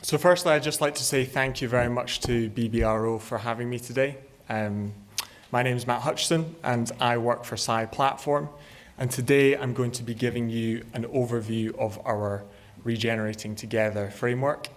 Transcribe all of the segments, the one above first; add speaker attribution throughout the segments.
Speaker 1: So firstly, I'd just like to say thank you very much to BBRO for having me today. My name is Matt Hutchison and I work for BeetTech24, and today I'm going to be giving you an overview of our Regenerating Together framework.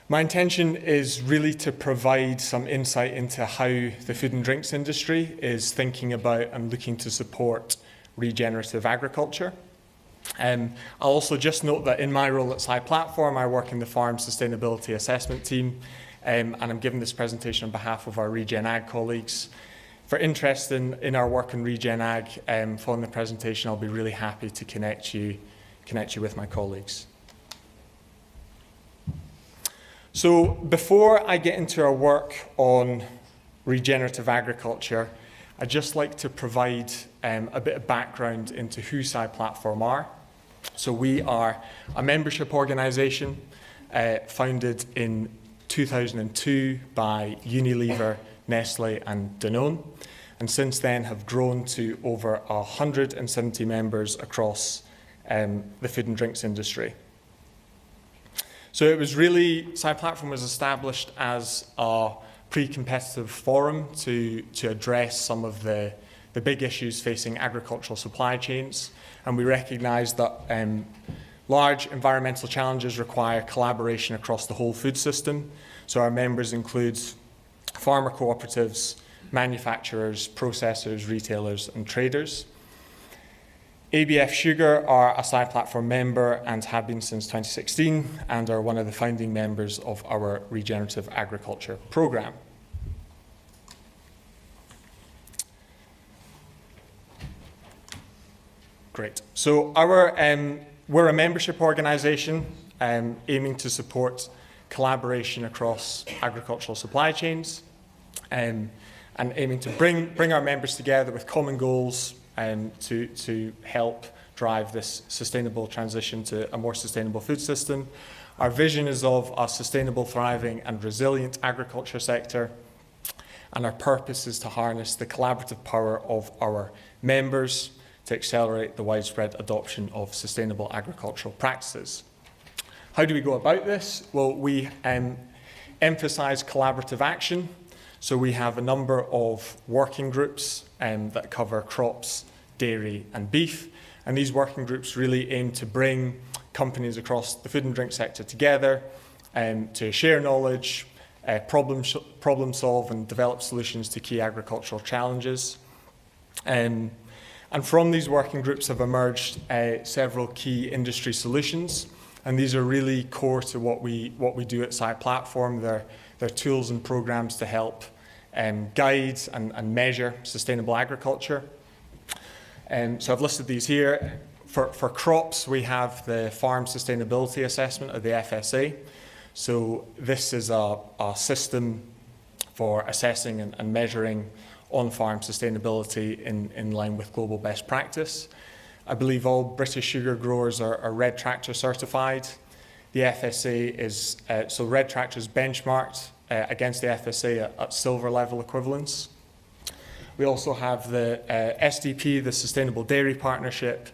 Speaker 1: My intention is really to provide some insight into how the food and drinks industry is thinking about and looking to support regenerative agriculture. I'll also just note that in my role at BeetTech24, I work in the Farm Sustainability Assessment team, and I'm giving this presentation on behalf of our Regen Ag colleagues. For interest in our work in Regen Ag, following the presentation, I'll be really happy to connect you with my colleagues. So before I get into our work on regenerative agriculture, I'd just like to provide a bit of background into who BeetTech24 are. So we are a membership organisation founded in 2002 by Unilever, Nestle and Danone, and since then have grown to over 170 members across the food and drinks industry. So it was really, BeetTech24 was established as a pre-competitive forum to address some of the big issues facing agricultural supply chains, and we recognise that large environmental challenges require collaboration across the whole food system. So our members include farmer cooperatives, manufacturers, processors, retailers and traders. ABF Sugar are a BeetTech24 member and have been since 2016 and are one of the founding members of our regenerative agriculture programme. Great. So we're a membership organisation aiming to support collaboration across agricultural supply chains and aiming to bring our members together with common goals to help drive this sustainable transition to a more sustainable food system. Our vision is of a sustainable, thriving and resilient agriculture sector, and our purpose is to harness the collaborative power of our members to accelerate the widespread adoption of sustainable agricultural practices. How do we go about this? Well, we emphasise collaborative action. So we have a number of working groups that cover crops, dairy and beef. And these working groups really aim to bring companies across the food and drink sector together to share knowledge, problem solve and develop solutions to key agricultural challenges. And from these working groups have emerged several key industry solutions. And these are really core to what we do at BeetTech24. They're tools and programs to help guide and measure sustainable agriculture. So I've listed these here. For crops, we have the Farm Sustainability Assessment, or the FSA. So this is a system for assessing and measuring on-farm sustainability in line with global best practice. I believe all British sugar growers are Red Tractor certified. The FSA is, so Red Tractor is benchmarked against the FSA at silver level equivalence. We also have the SDP, the Sustainable Dairy Partnership,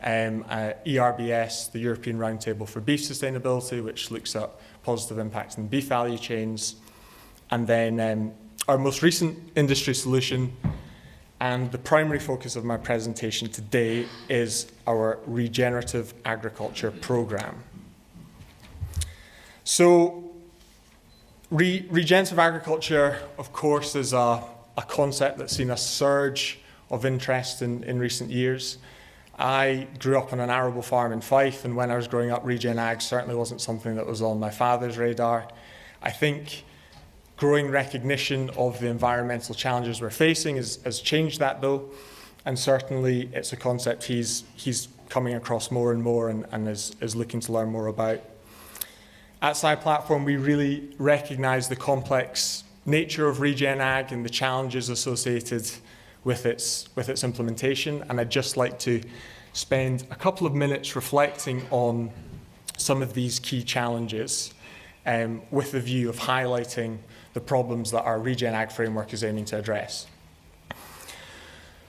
Speaker 1: ERBS, the European Roundtable for Beef Sustainability, which looks at positive impacts in beef value chains. And then our most recent industry solution, and the primary focus of my presentation today, is our regenerative agriculture programme. So regenerative agriculture, of course, is a concept that's seen a surge of interest in recent years. I grew up on an arable farm in Fife, and when I was growing up, Regen Ag certainly wasn't something that was on my father's radar. I think growing recognition of the environmental challenges we're facing has changed that, though, and certainly it's a concept he's coming across more and more and is looking to learn more about. At BeetTech24, we really recognise the complex nature of Regen Ag and the challenges associated with its implementation, and I'd just like to spend a couple of minutes reflecting on some of these key challenges with the view of highlighting the problems that our Regen Ag framework is aiming to address.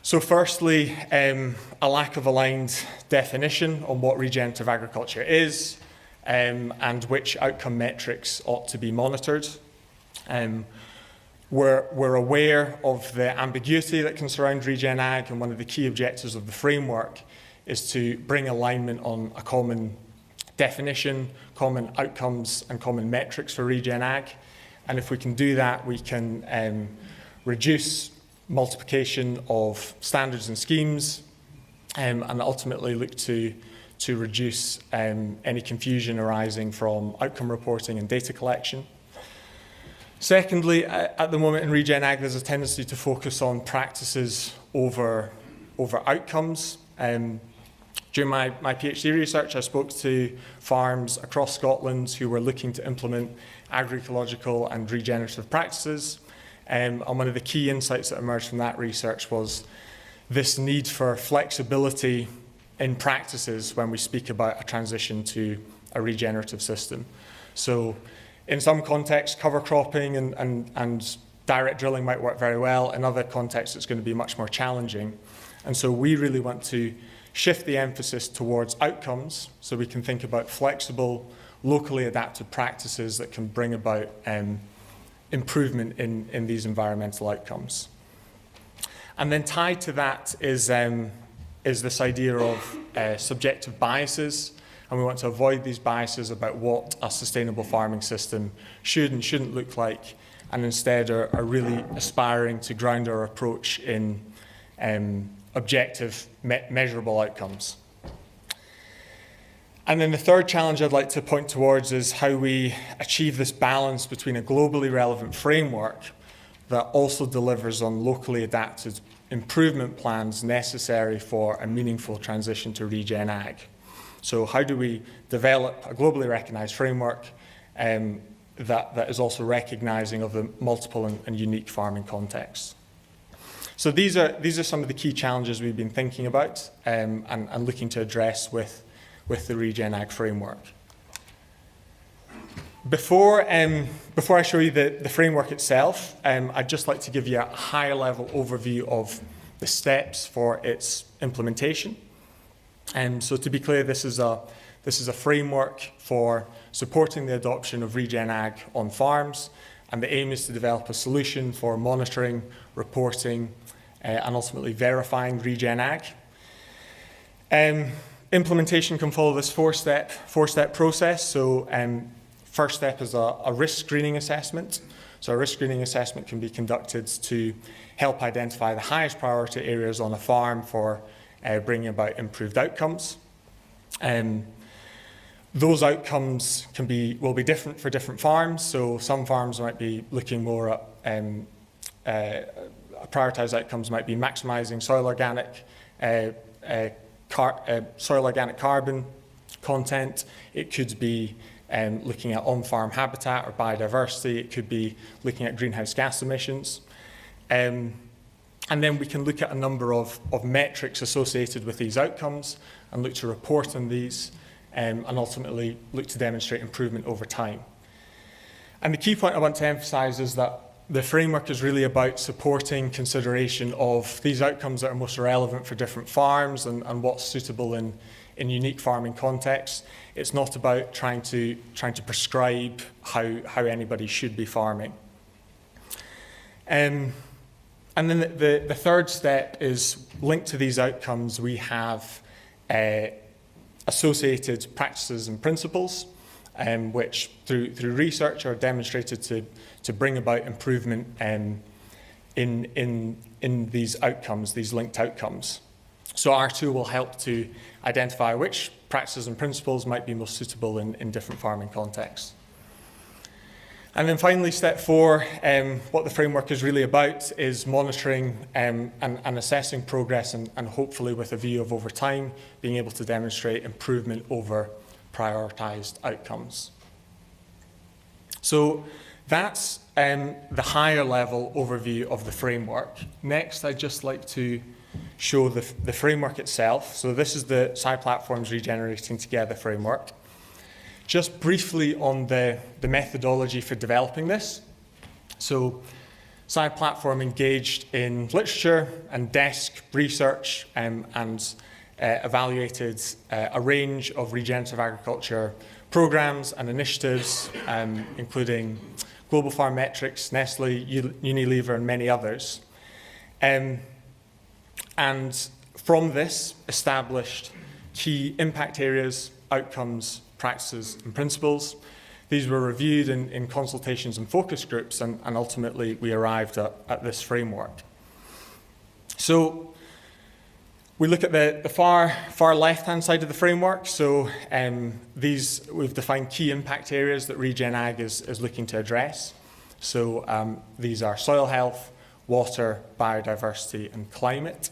Speaker 1: So firstly, a lack of aligned definition on what regenerative agriculture is. and which outcome metrics ought to be monitored. We're aware of the ambiguity that can surround regen ag, and one of the key objectives of the framework is to bring alignment on a common definition, common outcomes, and common metrics for regen ag. And if we can do that, we can reduce multiplication of standards and schemes, and ultimately look to reduce any confusion arising from outcome reporting and data collection. Secondly, at the moment in regen ag, there's a tendency to focus on practices over outcomes. During my PhD research, I spoke to farms across Scotland who were looking to implement agroecological and regenerative practices. And one of the key insights that emerged from that research was this need for flexibility in practices when we speak about a transition to a regenerative system. So in some contexts, cover cropping and direct drilling might work very well. In other contexts, it's going to be much more challenging. And so we really want to shift the emphasis towards outcomes so we can think about flexible, locally adapted practices that can bring about improvement in these environmental outcomes. And then tied to that is this idea of subjective biases, and we want to avoid these biases about what a sustainable farming system should and shouldn't look like, and instead are really aspiring to ground our approach in objective, measurable outcomes. And then the third challenge I'd like to point towards is how we achieve this balance between a globally relevant framework that also delivers on locally adapted improvement plans necessary for a meaningful transition to regen ag. So how do we develop a globally recognized framework that is also recognizing of the multiple and unique farming contexts? So these are some of the key challenges we've been thinking about and looking to address with the regen ag framework. Before I show you the framework itself, I'd just like to give you a higher level overview of the steps for its implementation. So to be clear, this is a framework for supporting the adoption of regen ag on farms, and the aim is to develop a solution for monitoring, reporting, and ultimately verifying regen ag. Implementation can follow this four-step process. So first step is a risk screening assessment. So a risk screening assessment can be conducted to help identify the highest priority areas on a farm for bringing about improved outcomes. Those outcomes will be different for different farms. So some farms might be looking more at prioritized outcomes might be maximizing soil organic carbon content. It could be looking at on-farm habitat or biodiversity. It could be looking at greenhouse gas emissions. And then we can look at a number of metrics associated with these outcomes and look to report on these and ultimately look to demonstrate improvement over time. And the key point I want to emphasize is that the framework is really about supporting consideration of these outcomes that are most relevant for different farms and what's suitable in unique farming contexts. It's not about trying to prescribe how anybody should be farming. And then the third step is linked to these outcomes. We have associated practices and principles, which through research are demonstrated to bring about improvement in these outcomes, these linked outcomes. So our tool will help to identify which practices and principles might be most suitable in different farming contexts. And then finally, step 4, what the framework is really about is monitoring and assessing progress and hopefully with a view of over time being able to demonstrate improvement over prioritized outcomes. So that's the higher level overview of the framework. Next, I'd just like to show the framework itself. So this is the SciPlatform's Regenerating Together framework. Just briefly on the methodology for developing this. So SciPlatform engaged in literature and desk research and evaluated a range of regenerative agriculture programs and initiatives, including Global Farm Metrics, Nestle, Unilever, and many others. And from this, established key impact areas, outcomes, practices, and principles. These were reviewed in consultations and focus groups, and ultimately we arrived at this framework. So we look at the far left-hand side of the framework. So we've defined key impact areas that Regen Ag is looking to address. So these are soil health, water, biodiversity, and climate.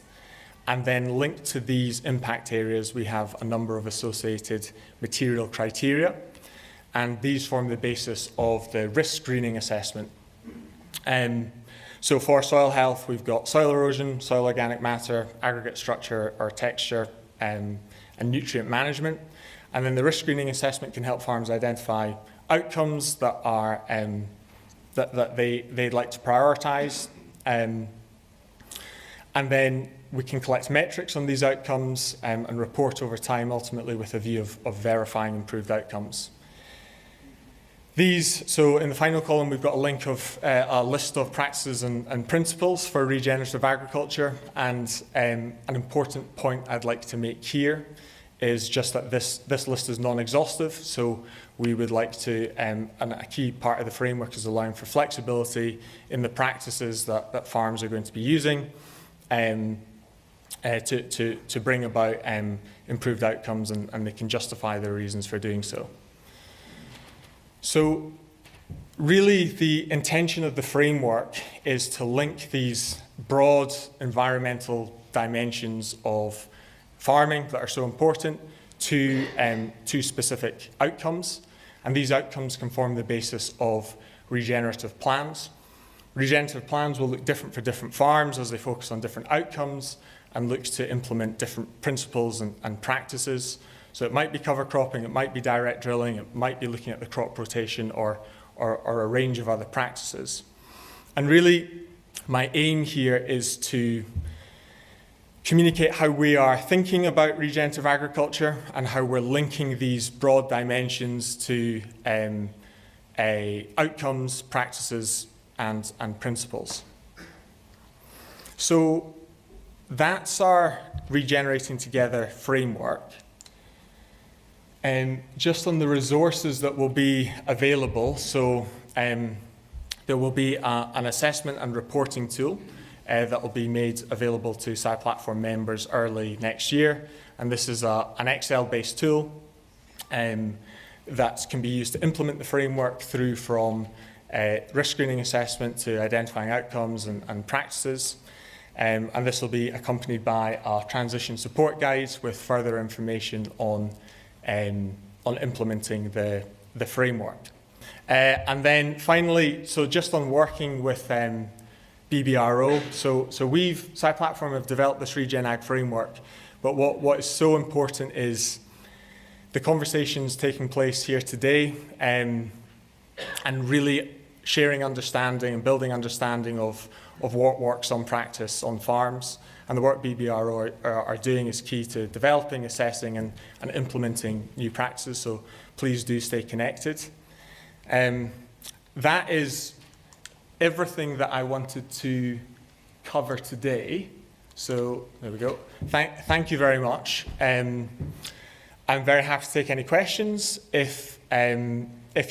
Speaker 1: And then linked to these impact areas, we have a number of associated material criteria. And these form the basis of the risk screening assessment. So for soil health, we've got soil erosion, soil organic matter, aggregate structure or texture, and nutrient management. And then the risk screening assessment can help farms identify outcomes that are that they'd like to prioritise. And then we can collect metrics on these outcomes and report over time, ultimately with a view of verifying improved outcomes. So in the final column, we've got a link of a list of practices and principles for regenerative agriculture. And an important point I'd like to make here is just that this list is non-exhaustive. So we would like to, and a key part of the framework is allowing for flexibility in the practices that farms are going to be using to bring about improved outcomes, and they can justify their reasons for doing so. So really the intention of the framework is to link these broad environmental dimensions of farming that are so important to specific outcomes. And these outcomes can form the basis of regenerative plans. Regenerative plans will look different for different farms as they focus on different outcomes and look to implement different principles and practices. So it might be cover cropping, it might be direct drilling, it might be looking at the crop rotation or a range of other practices. And really, my aim here is to communicate how we are thinking about regenerative agriculture and how we're linking these broad dimensions to outcomes, practices, and principles. So that's our Regenerating Together framework. Just on the resources that will be available, so there will be an assessment and reporting tool that will be made available to SciPlatform members early next year. And this is an Excel-based tool that can be used to implement the framework through from risk screening assessment to identifying outcomes and practices. And this will be accompanied by a transition support guide with further information on implementing the framework. And then finally, so just on working with BBRO, so SciPlatform have developed this Regen Ag framework, but what is so important is the conversations taking place here today and really sharing understanding and building understanding of what works on practice on farms. And the work BBRO are doing is key to developing, assessing, and implementing new practices. So please do stay connected. That is everything that I wanted to cover today. So there we go. Thank you very much. I'm very happy to take any questions. If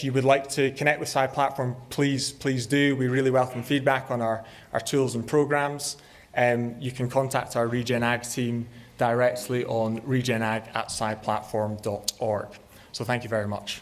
Speaker 1: you would like to connect with SciPlatform, please do. We really welcome feedback on our tools and programs. You can contact our Regen Ag team directly on regenag@sciplatform.org. So thank you very much.